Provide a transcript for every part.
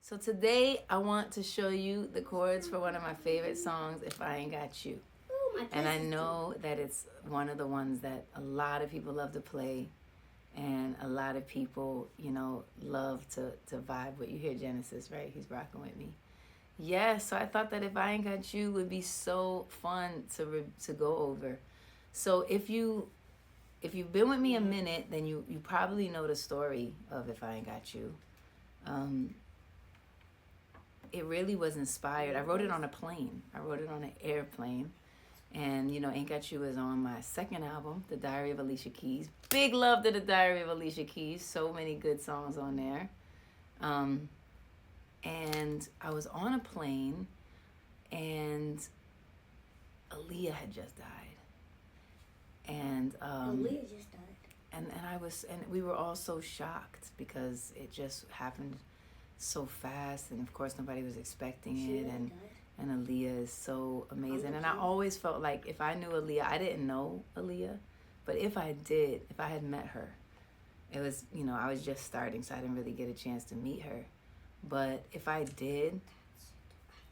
So today I want to show you the chords for one of my favorite songs, If I Ain't Got You. And I know that it's one of the ones that a lot of people love to play, and a lot of people, love to vibe with. You hear Genesis, right? He's rocking with me. Yeah, so I thought that If I Ain't Got You would be so fun to go over. So if you've been with me a minute, then you probably know the story of If I Ain't Got You. It really was inspired. I wrote it on a plane. I wrote it on an airplane. And, Ain't Got You is on my second album, The Diary of Alicia Keys. Big love to The Diary of Alicia Keys. So many good songs on there. And I was on a plane, and Alicia had just died. And Alicia just died. And we were all so shocked because it just happened so fast, and of course nobody was expecting it. And Alicia is so amazing. And I always felt like if I knew Alicia, I didn't know Alicia, but if I had met her, it was, I was just starting, so I didn't really get a chance to meet her. But if I did,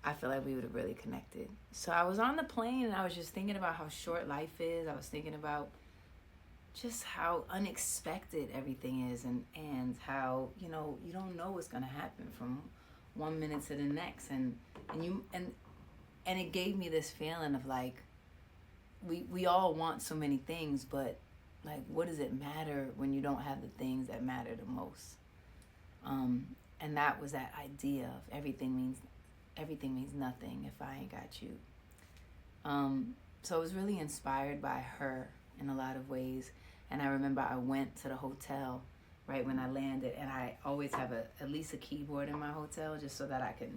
I feel like we would have really connected. So I was on the plane, and I was just thinking about how short life is. I was thinking about just how unexpected everything is, and how, you don't know what's going to happen from one minute to the next. And it gave me this feeling of like, we all want so many things, but like, what does it matter when you don't have the things that matter the most? And that was that idea of everything means nothing if I ain't got you. So I was really inspired by her in a lot of ways. And I remember I went to the hotel right when I landed, and I always have at least a keyboard in my hotel just so that I can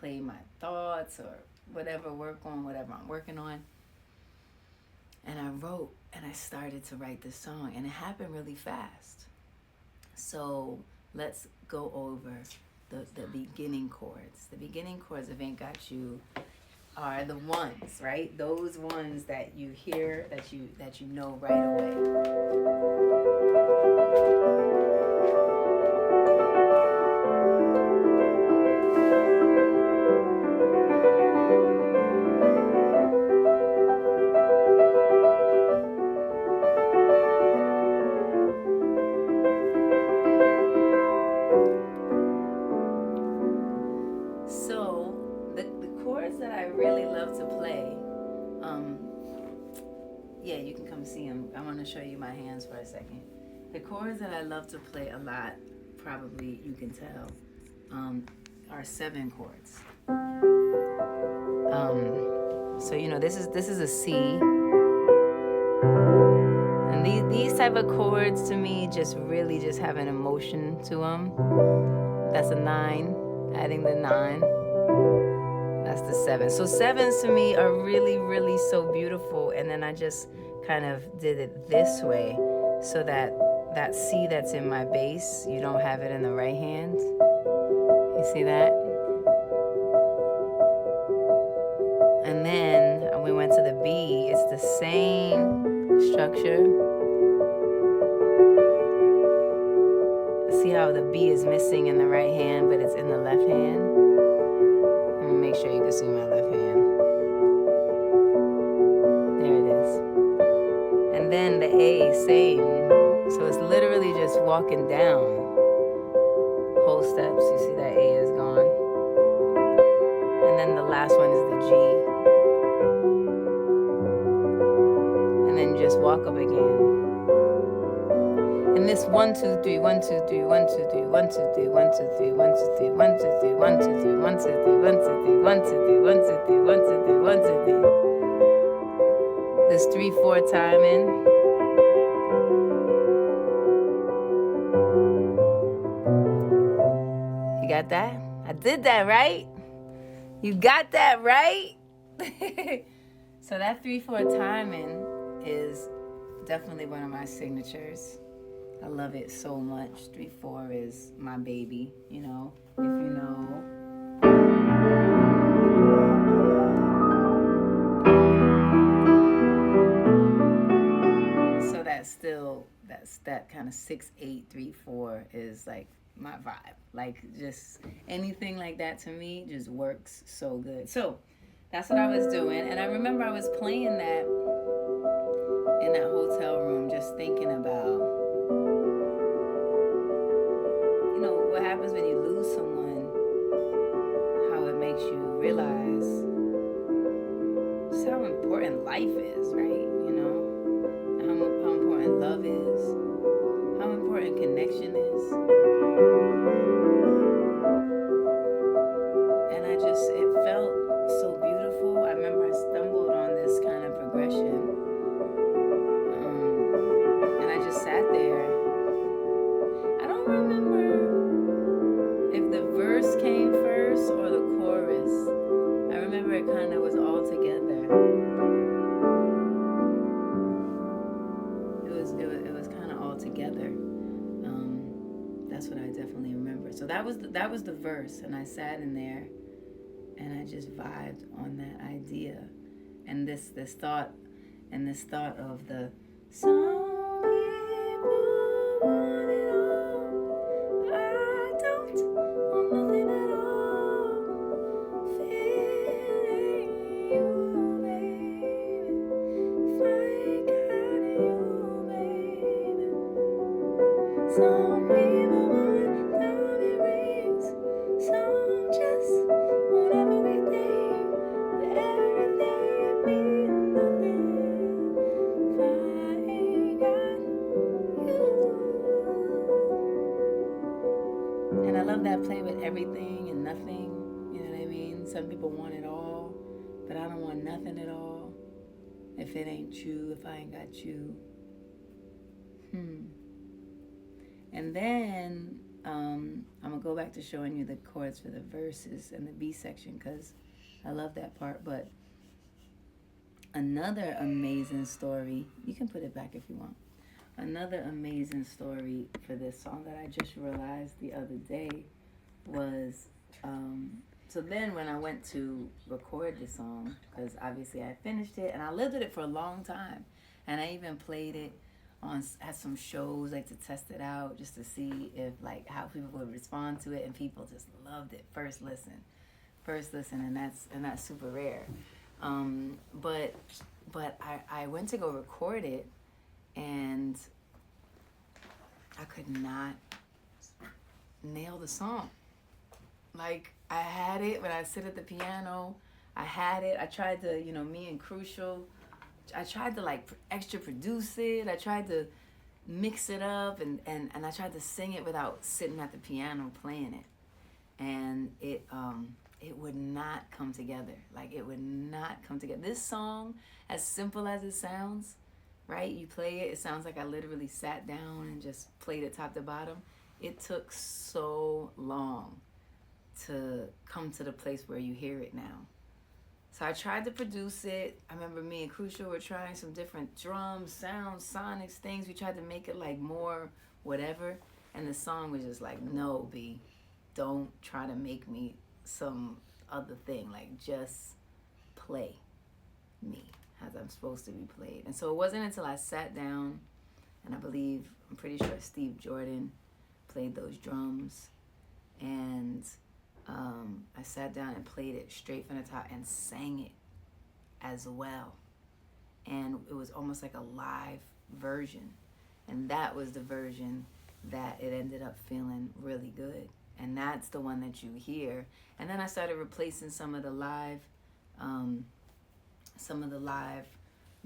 play my thoughts or whatever, work on whatever I'm working on. And I wrote, and I started to write this song, and it happened really fast. So let's go over the beginning chords. The beginning chords of Ain't Got You are the ones, right? Those ones that you hear, that you know right away. So the chords that I really love to play, you can come see them. I want to show you my hands for a second. The chords that I love to play a lot, probably you can tell, are 7 chords. So this is a C, and these type of chords to me just really just have an emotion to them. That's a 9. Adding the 9. That's the 7. So 7s to me are really, really so beautiful. And then I just kind of did it this way so that C that's in my bass, you don't have it in the right hand. You see that? And then we went to the B. It's the same structure. See how the B is missing in the right hand, but it's in the left hand? Let me make sure you can see my left hand. There it is. And then the A, same. So it's literally just walking down whole steps. You see that A is gone. And then the last one is the G. And then just walk up again. And this 1, 2, 3, 1, 2, 3, 1, 2, 3, 1, 2, 3, 1, 2, 3, 1, 2, 3, 1, 2, 3, 1, 2, 3, 1, 2, 3, 1, 2, 3, 1, 2, 3, 1, 2, 3, 1, 2, 3, 1, 2, 3. This 3/4 timing. You got that? I did that right? You got that right? So that 3/4 timing is definitely one of my signatures. I love it so much. 3/4 is my baby, if you know. So that's that kind of 6/8 3/4 is like, my vibe. Like, just anything like that to me just works so good. So that's what I was doing. And I remember I was playing that in that hotel room, just thinking about, you know, what happens when you lose someone, how it makes you realize just how important life is, right? You know, how important love is, how important connection is. And it felt so beautiful. I remember I stumbled on this kind of progression. And I just sat there. I don't remember if the verse came first or the chorus. I remember it kind of was all together. It was kind of all together. That's what I definitely remember. So that was the verse, and I sat in there, and I just vibed on that idea, and this thought of the some people want it all. I don't want nothing at all. Feeling you, baby. If I got you, baby. Some people want diamond rings. Some just want everything, but everything means nothing if I ain't got you. And I love that play with everything and nothing. You know what I mean? Some people want it all, but I don't want nothing at all. If it ain't you, if I ain't got you. And then I'm going to go back to showing you the chords for the verses and the B section because I love that part. But another amazing story, you can put it back if you want. Another amazing story for this song that I just realized the other day was, so then when I went to record the song, because obviously I finished it and I lived with it for a long time. And I even played it at some shows, like to test it out, just to see if like how people would respond to it, and people just loved it first listen, and that's super rare. But I went to go record it, and I could not nail the song. Like I had it when I sit at the piano, I had it. I tried to, me and Crucial. I tried to like extra produce it. I tried to mix it up and I tried to sing it without sitting at the piano playing it. And it would not come together. Like it would not come together. This song, as simple as it sounds, right? You play it, it sounds like I literally sat down and just played it top to bottom. It took so long to come to the place where you hear it now. So I tried to produce it. I remember me and Crucial were trying some different drums, sounds, sonics, things. We tried to make it like more whatever. And the song was just like, no, B, don't try to make me some other thing. Like, just play me as I'm supposed to be played. And so it wasn't until I sat down, and I'm pretty sure Steve Jordan played those drums. And I sat down and played it straight from the top and sang it as well. And it was almost like a live version. And that was the version that it ended up feeling really good. And that's the one that you hear. And then I started replacing some of the live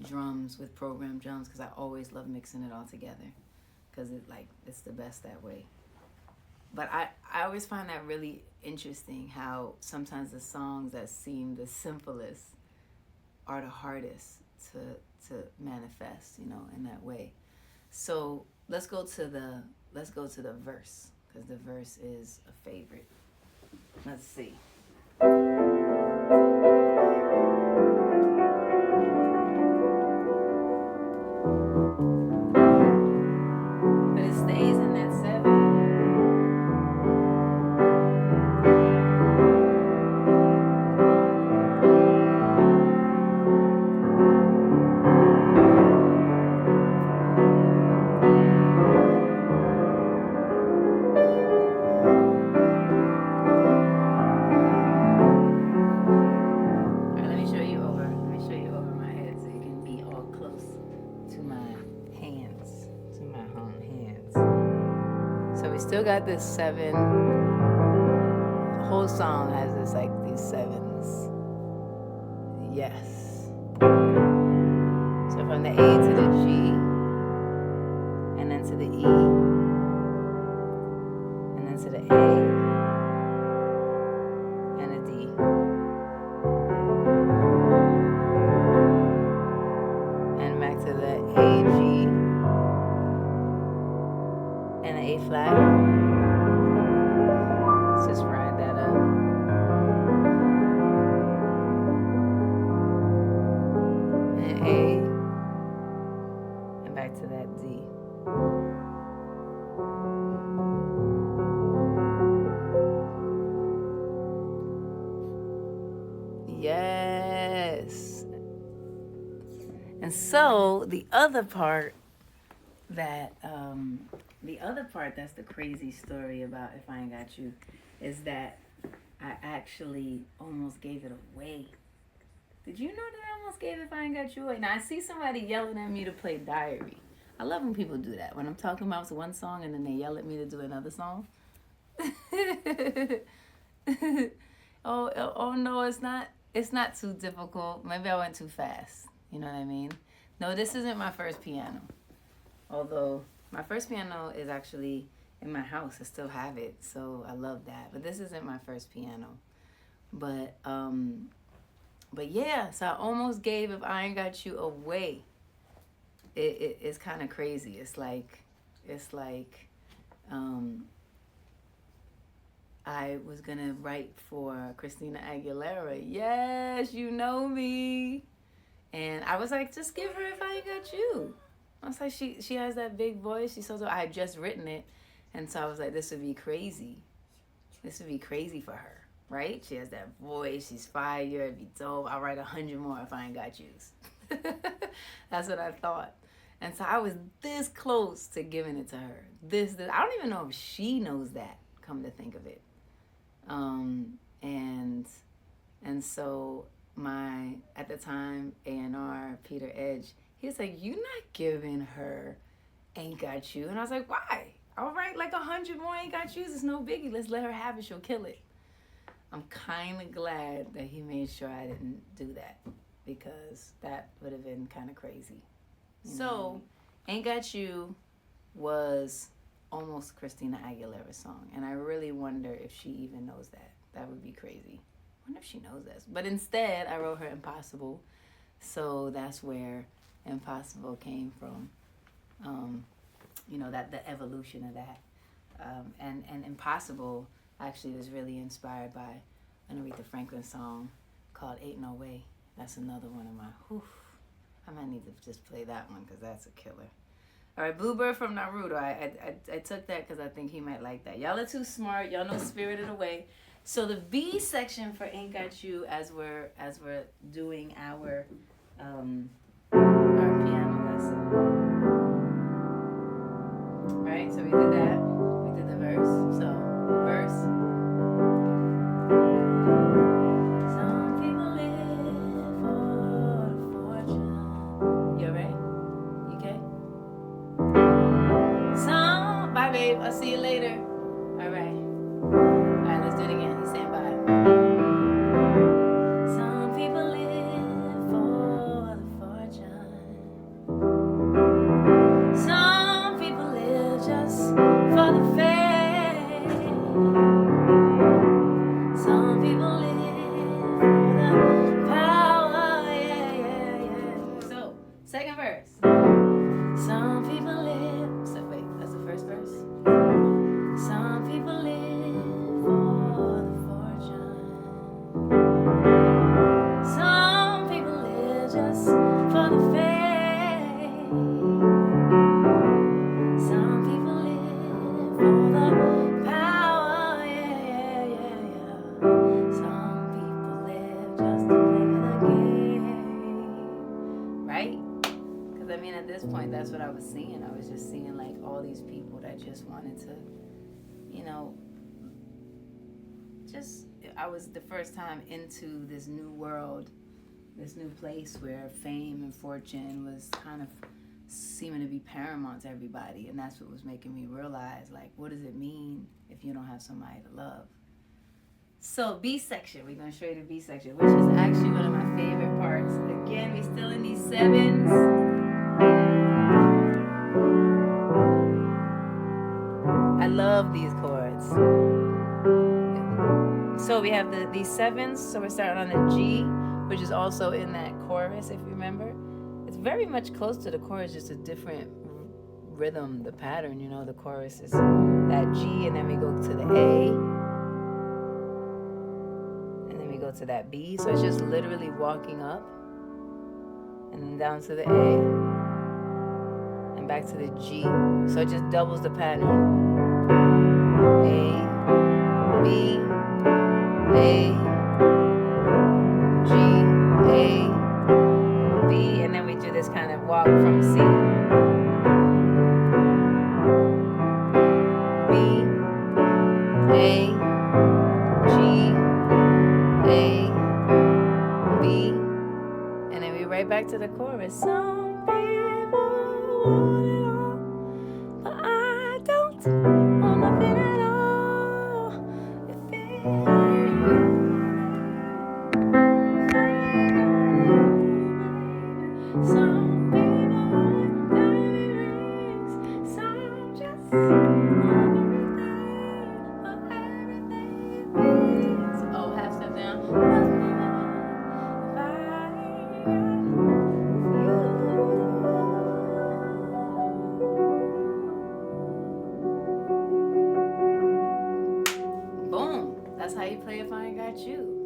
drums with programmed drums, because I always love mixing it all together, because it's the best that way. But I always find that really interesting, how sometimes the songs that seem the simplest are the hardest to manifest, in that way. So let's go to the verse, because the verse is a favorite. Let's see. But it stays in that 7. So we still got this 7. The whole song has this like these 7s. Yes. So from the A to the G, and then to the E, and then to the A, and a D. And back to the A, G, and the A flat. Let's just ride that up. And A, and back to that D. Yes. And so the other part that's the crazy story about If I Ain't Got You is that I actually almost gave it away. Did you know that I almost gave If I Ain't Got You away? Now I see somebody yelling at me to play Diary. I love when people do that. When I'm talking about one song and then they yell at me to do another song. Oh no, it's not too difficult. Maybe I went too fast. You know what I mean? No, this isn't my first piano. Although my first piano is actually in my house. I still have it, so I love that. But this isn't my first piano. But yeah, so I almost gave If I Ain't Got You away. It's kind of crazy. It's like I was gonna write for Christina Aguilera. Yes, you know me. And I was like, just give her If I Ain't Got You. I was like, she has that big voice. She's so I had just written it. And so I was like, this would be crazy. This would be crazy for her, right? She has that voice. She's fire. It'd be dope. I'll write 100 more If I Ain't Got Yous. That's what I thought. And so I was this close to giving it to her. This. I don't even know if she knows that, come to think of it. And so my, at the time, A&R, Peter Edge, he was like, you not giving her Ain't Got You. And I was like, why? I'll write like 100 more Ain't Got Yous. It's no biggie. Let's let her have it. She'll kill it. I'm kind of glad that he made sure I didn't do that, because that would have been kind of crazy. So, Ain't Got You was almost Christina Aguilera's song. And I really wonder if she even knows that. That would be crazy. I wonder if she knows this. But instead, I wrote her Impossible. So that's where Impossible came from. That the evolution of that. And Impossible actually was really inspired by an Aretha Franklin song called Ain't No Way. That's another one of my, I might need to just play that one because that's a killer. All right, Bluebird from Naruto. I took that because I think he might like that. Y'all are too smart. Y'all know Spirited Away. So the B section for Ain't Got You, as we're doing our piano lesson. Right? So we did that. We did the verse. So verse. Some people live for the fortune. You alright? You okay? Bye, babe. I'll see you later. All right, let's do it again. He's saying bye. Some people live for the fortune. Some people live just for the fame. Some people live for the power. Yeah. So, second verse. Some people live. So wait, that's the first verse. Some people live for the fortune. Some people live just for the fame. Some people live for the power. Yeah. Some people live just to play the game. Right? Because I mean, at this point, that's what I was seeing. I was just seeing like all these people that just wanted to, I was the first time into this new world, this new place where fame and fortune was kind of seeming to be paramount to everybody, and that's what was making me realize, like, what does it mean if you don't have somebody to love? So B section, we're gonna show you the B section, which is actually one of my favorite parts. Again, we still in these sevens. I love these chords. So we have these sevens, so we're starting on the G, which is also in that chorus, if you remember. It's very much close to the chorus, just a different rhythm, the pattern, you know. The chorus is that G, and then we go to the A, and then we go to that B. So it's just literally walking up, and then down to the A, and back to the G. So it just doubles the pattern. A, B, A, G, A, B, and then we do this kind of walk from C. B, A, G, A, B, and then we right back to the chorus. Some people want it all, but I don't want nothing at all. If it ain't some people want diamond rings, some just want everything, but everything it means. Oh, half step down. Boom. That's how you play If I Ain't Got You.